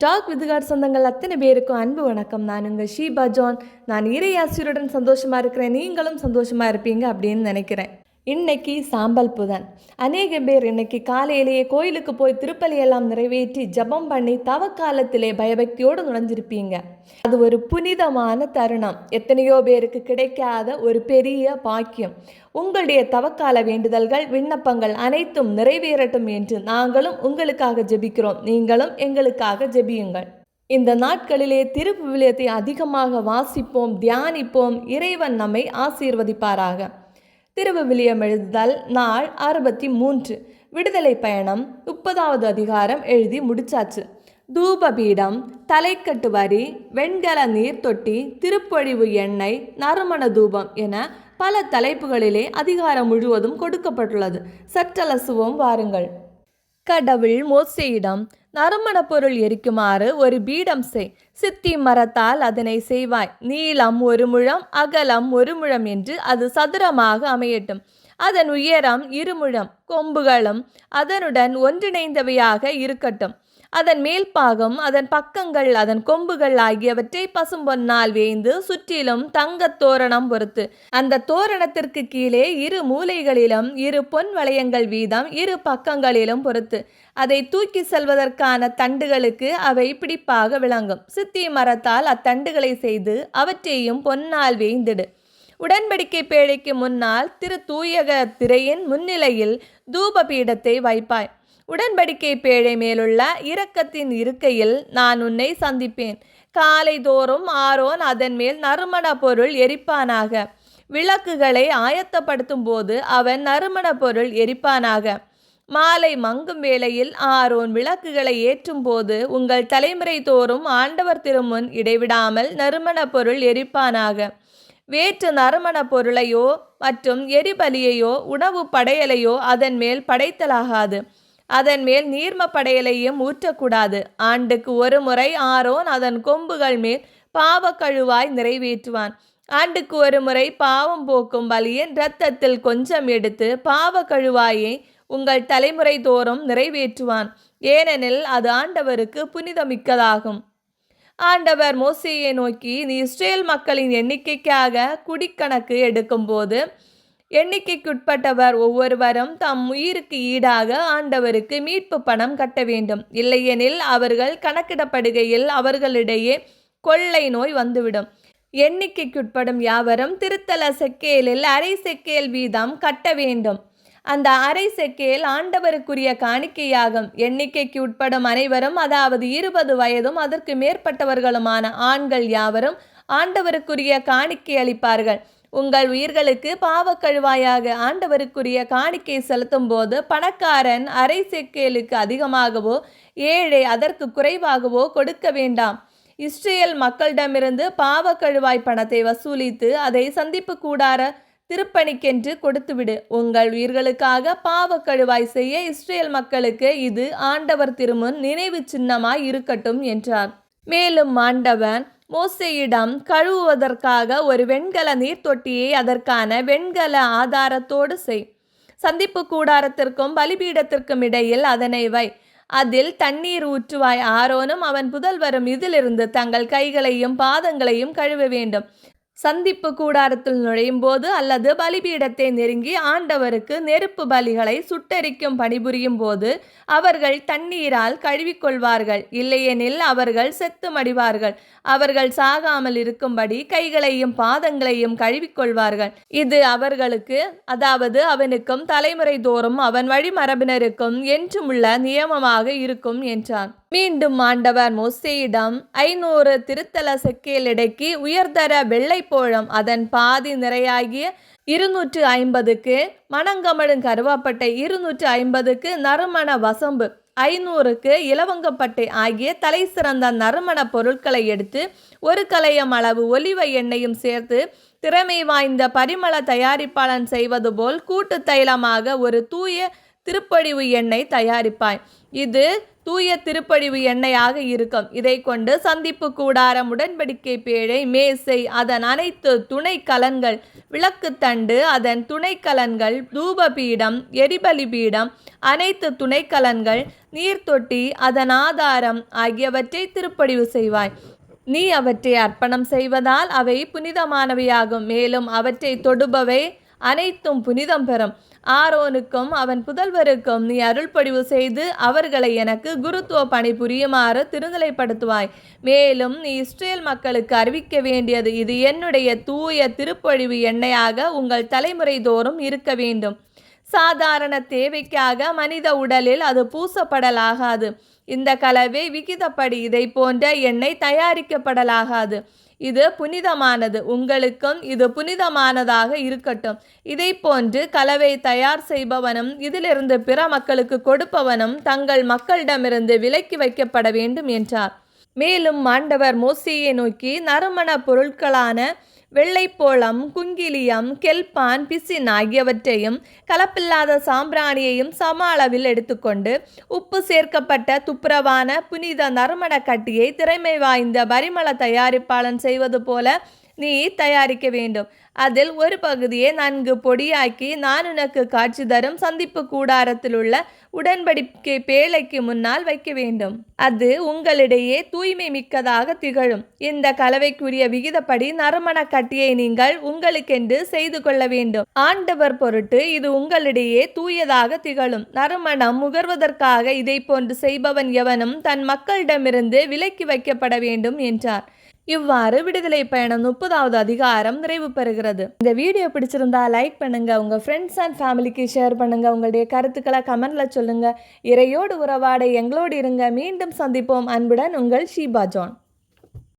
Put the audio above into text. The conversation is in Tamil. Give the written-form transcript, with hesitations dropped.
டாக் வித் காட் சொந்தங்கள் அத்தனை பேருக்கும் அன்பு வணக்கம். நான் உங்கள் ஷீபா ஜான். நான் இறையாசியுடன் சந்தோஷமாக இருக்கிறேன். நீங்களும் சந்தோஷமாக இருப்பீங்க அப்படின்னு நினைக்கிறேன். இன்னைக்கு சாம்பல் புதன். அநேக பேர் இன்னைக்கு காலையிலேயே கோயிலுக்கு போய் திருப்பலி எல்லாம் நிறைவேற்றி ஜபம் பண்ணி தவக்காலத்திலே பயபக்தியோடு நுழைஞ்சிருப்பீங்க. அது ஒரு புனிதமான தருணம். எத்தனையோ பேருக்கு கிடைக்காத ஒரு பெரிய பாக்கியம். உங்களுடைய தவக்கால வேண்டுதல்கள் விண்ணப்பங்கள் அனைத்தும் நிறைவேறட்டும் என்று நாங்களும் உங்களுக்காக ஜெபிக்கிறோம். நீங்களும் எங்களுக்காக ஜெபியுங்கள். இந்த நாட்களிலே திருவிவிலியத்தை அதிகமாக வாசிப்போம், தியானிப்போம். இறைவன் நம்மை ஆசீர்வதிப்பாராக. திருவிவிலியம் எழுதுதல் நாள் 63. விடுதலை பயணம் 30வது அதிகாரம் எழுதி முடிச்சாச்சு. தூபபீடம், தலைக்கட்டு வரி, வெண்கல நீர் தொட்டி, திருப்பொழிவு எண்ணெய், நறுமண தூபம் என பல தலைப்புகளிலே அதிகாரம் முழுவதும் கொடுக்கப்பட்டுள்ளது. சற்றலசுவோம் வாருங்கள். கடவுள் மோசேயிடம், நறுமண பொருள் எரிக்குமாறு ஒரு பீடம் செய். சித்தி மரத்தால் அதனை செய்வாய். நீளம் 1 முழம், அகலம் 1 முழம் என்று அது சதுரமாக அமையட்டும். அதன் உயரம் 2 முழம். கொம்புகளும் அதனுடன் ஒன்றிணைந்தவையாக இருக்கட்டும். அதன் மேல்பாகம், அதன் பக்கங்கள், அதன் கொம்புகள் ஆகியவற்றை பசும்பொன்னால் வேய்ந்து சுற்றிலும் தங்கத் தோரணம் பொறுத்து அந்த தோரணத்திற்கு கீழே 2 மூலைகளிலும் 2 பொன் வளையங்கள் வீதம் 2 பக்கங்களிலும் பொறுத்து அதை தூக்கி செல்வதற்கான தண்டுகளுக்கு அவை பிடிப்பாக விளங்கும். சித்தி மரத்தால் அத்தண்டுகளை செய்து அவற்றையும் பொன்னால் வேய்ந்திடு. உடன்படிக்கை பேழைக்கு முன்னால் தூயக திரையின் முன்னிலையில் தூபபீடத்தை வைப்பாய். உடன்படிக்கை பேழை மேலுள்ள இரக்கத்தின் இருக்கையில் நான் உன்னை சந்திப்பேன். காலை தோறும் ஆரோன் அதன் மேல் நறுமண பொருள் எரிப்பானாக. விளக்குகளை ஆயத்தப்படுத்தும் போது அவன் நறுமண பொருள் எரிப்பானாக. மாலை மங்கும் வேளையில் ஆரோன் விளக்குகளை ஏற்றும் போது உங்கள் தலைமுறை தோறும் ஆண்டவர் திருமுன் இடைவிடாமல் நறுமண பொருள் எரிப்பானாக. வேற்று நறுமண பொருளையோ மற்றும் எரிபலியையோ உணவு படையலையோ அதன் மேல் படைத்தலாகாது. அதன் மேல் நீர்ம படையலையும் ஊற்றக்கூடாது. ஆண்டுக்கு 1 முறை ஆரோன் அதன் கொம்புகள் மேல் பாவ கழுவாய் நிறைவேற்றுவான். ஆண்டுக்கு 1 முறை பாவம் போக்கும் பலியின் இரத்தத்தில் கொஞ்சம் எடுத்து பாவ கழுவாயை உங்கள் தலைமுறை தோறும் நிறைவேற்றுவான். ஏனெனில் அது ஆண்டவருக்கு புனிதமிக்கதாகும். ஆண்டவர் மோசேயை நோக்கி, நீ இஸ்ரேல் மக்களின் எண்ணிக்கைக்காக குடிக்கணக்கு எடுக்கும்போது எண்ணிக்கைக்குட்பட்டவர் ஒவ்வொருவரும் தம் உயிருக்கு ஈடாக ஆண்டவருக்கு மீட்பு பணம் கட்ட வேண்டும். இல்லையெனில் அவர்கள் கணக்கிடப்படுகையில் அவர்களிடையே கொள்ளை நோய் வந்துவிடும். எண்ணிக்கைக்குட்படும் யாவரும் திருத்தல செக்கேலில் 1/2 செக்கேல் வீதம் கட்ட வேண்டும். அந்த 1/2 செக்கேல் ஆண்டவருக்குரிய காணிக்கையாகும். எண்ணிக்கைக்கு உட்படும் அனைவரும், அதாவது 20 வயதும் அதற்கு மேற்பட்டவர்களுமான ஆண்கள் யாவரும் ஆண்டவருக்குரிய காணிக்கை அளிப்பார்கள். உங்கள் உயிர்களுக்கு பாவக்கழுவாயாக ஆண்டவருக்குரிய காணிக்கை செலுத்தும் போது பணக்காரன் 1/2 செக்கேலுக்கு அதிகமாகவோ ஏழை அதற்கு குறைவாகவோ கொடுக்க வேண்டாம். இஸ்ரேல் மக்களிடமிருந்து பாவக்கழுவாய் பணத்தை வசூலித்து அதை சந்திப்பு கூடார திருப்பணிக்கென்று கொடுத்துவிடு. உங்கள் உயிர்களுக்காக பாவக்கழுவாய் செய்ய இஸ்ரேல் மக்களுக்கு இது ஆண்டவர் திருமுன் நினைவு சின்னமாய் இருக்கட்டும் என்றார். மேலும் ஆண்டவன் மோசேயிடம், கழுவுவதற்காக ஒரு வெண்கல நீர் தொட்டியை அதற்கான வெண்கல ஆதாரத்தோடு செய். சந்திப்பு கூடாரத்திற்கும் பலிபீடத்திற்கும் இடையில் அதனை வை. அதில் தண்ணீர் ஊற்றுவாய். ஆரோனும் அவன் புதல்வரும் இதிலிருந்து தங்கள் கைகளையும் பாதங்களையும் கழுவ வேண்டும். சந்திப்பு கூடாரத்தில் நுழையும் போது அல்லது பலிபீடத்தை நெருங்கி ஆண்டவருக்கு நெருப்பு பலிகளை சுட்டெரிக்கும் பணிபுரியும் போது அவர்கள் தண்ணீரால் கழுவிக்கொள்வார்கள். இல்லையெனில் அவர்கள் செத்து மடிவார்கள். அவர்கள் சாகாமல் இருக்கும்படி கைகளையும் பாதங்களையும் கழுவிக்கொள்வார்கள். இது அவர்களுக்கு, அதாவது அவனுக்கும் தலைமுறை தோறும் அவன் வழிமரபினருக்கும் என்றுமுள்ள நியமமாக இருக்கும் என்றான். மீண்டும் ஆண்டவர் மோசேயிடம், 500 திருத்தல செக்கேல் எடைக்கு உயர்தர வெள்ளை போழம், அதன் பாதி நிறையாகிய 250க்கு மணங்கமழும் கருவாப்பட்டை, 250க்கு நறுமண வசம்பு, 500க்கு இலவங்கப்பட்டை ஆகிய தலை சிறந்த நறுமண பொருட்களை எடுத்து 1 கலயம் அளவு ஒலிவ எண்ணெயும் சேர்த்து திறமை வாய்ந்த பரிமள தயாரிப்பாளன் செய்வது போல் கூட்டு தைலமாக ஒரு தூய திருப்பழிவு எண்ணெய் தயாரிப்பாய். இது தூய திருப்பழிவு எண்ணெயாக இருக்கும். இதை கொண்டு சந்திப்பு கூடாரம், உடன்படிக்கை பேழை, மேசை, அதன் அனைத்து துணை கலன்கள், விளக்குத்தண்டு, அதன் துணை கலன்கள், தூபபீடம், எரிபலி பீடம், அனைத்து துணை கலன்கள், நீர்த்தொட்டி, அதன் ஆதாரம் ஆகியவற்றை திருப்பழிவு செய்வாய். நீ அவற்றை அர்ப்பணம் செய்வதால் அவை புனிதமானவையாகும். மேலும் அவற்றை தொடுபவை அனைத்தும் புனிதம் பெறும். ஆரோனுக்கும் அவன் புதல்வருக்கும் நீ அருள்பொழிவு செய்து அவர்களை எனக்கு குருத்துவ பணி புரியுமாறு திருநிலைப்படுத்துவாய். மேலும் நீ இஸ்ரேல் மக்களுக்கு அறிவிக்க வேண்டியது, இது என்னுடைய தூய திருப்பொழிவு எண்ணெயாக உங்கள் தலைமுறை தோறும் இருக்க வேண்டும். சாதாரண தேவைக்காக மனித உடலில் அது பூசப்படலாகாது. இந்த கலவை விகிதப்படி இதை போன்ற எண்ணெய் தயாரிக்கப்படலாகாது. இது புனிதமானது, உங்களுக்கும் இது புனிதமானதாக இருக்கட்டும். இதை போன்று கலவை தயார் செய்பவனும் இதிலிருந்து பிற மக்களுக்கு கொடுப்பவனும் தங்கள் மக்களிடமிருந்து விலக்கி வைக்கப்பட வேண்டும் என்றார். மேலும் ஆண்டவர் மோசேயை நோக்கி, நறுமண பொருட்களான வெள்ளைப்போளம், குங்கிலியம், கெல்பான், பிசின் ஆகியவற்றையும் கலப்பில்லாத சாம்பிராணியையும் சம அளவில் எடுத்துக்கொண்டு உப்பு சேர்க்கப்பட்ட துப்புரவான புனித நறுமண கட்டியை திறமை வாய்ந்த பரிமள தயாரிப்பாளன் செய்வது போல நீ தயாரிக்க வேண்டும். அதில் ஒரு பகுதியை நன்கு பொடியாக்கி நான் உனக்கு காட்சி தரும் சந்திப்பு கூடாரத்தில் உள்ள உடன்படிக்கை பேழைக்கு முன்னால் வைக்க வேண்டும். அது உங்களிடையே தூய்மை மிக்கதாக திகழும். இந்த கலவைக்குரிய விகிதப்படி நறுமண கட்டியை நீங்கள் உங்களுக்கென்று செய்து கொள்ள வேண்டும். ஆண்டவர் பொருட்டு இது உங்களிடையே தூயதாக திகழும். நறுமணம் முகர்வதற்காக இதை போன்று செய்பவன் எவனும் தன் மக்களிடமிருந்து விலக்கி வைக்கப்பட வேண்டும் என்றார். இவ்வாறு விடுதலை பயணம் 30வது அதிகாரம் நிறைவு பெறுகிறது. இந்த வீடியோ பிடிச்சிருந்தா லைக் பண்ணுங்க, உங்க ஃப்ரெண்ட்ஸ் அண்ட் ஃபேமிலிக்கு ஷேர் பண்ணுங்க, உங்களுடைய கருத்துக்களை கமெண்ட்ல சொல்லுங்க. இறையோடு உறவாட எங்களோடு இருங்க. மீண்டும் சந்திப்போம். அன்புடன் உங்கள் ஷீபா ஜான்.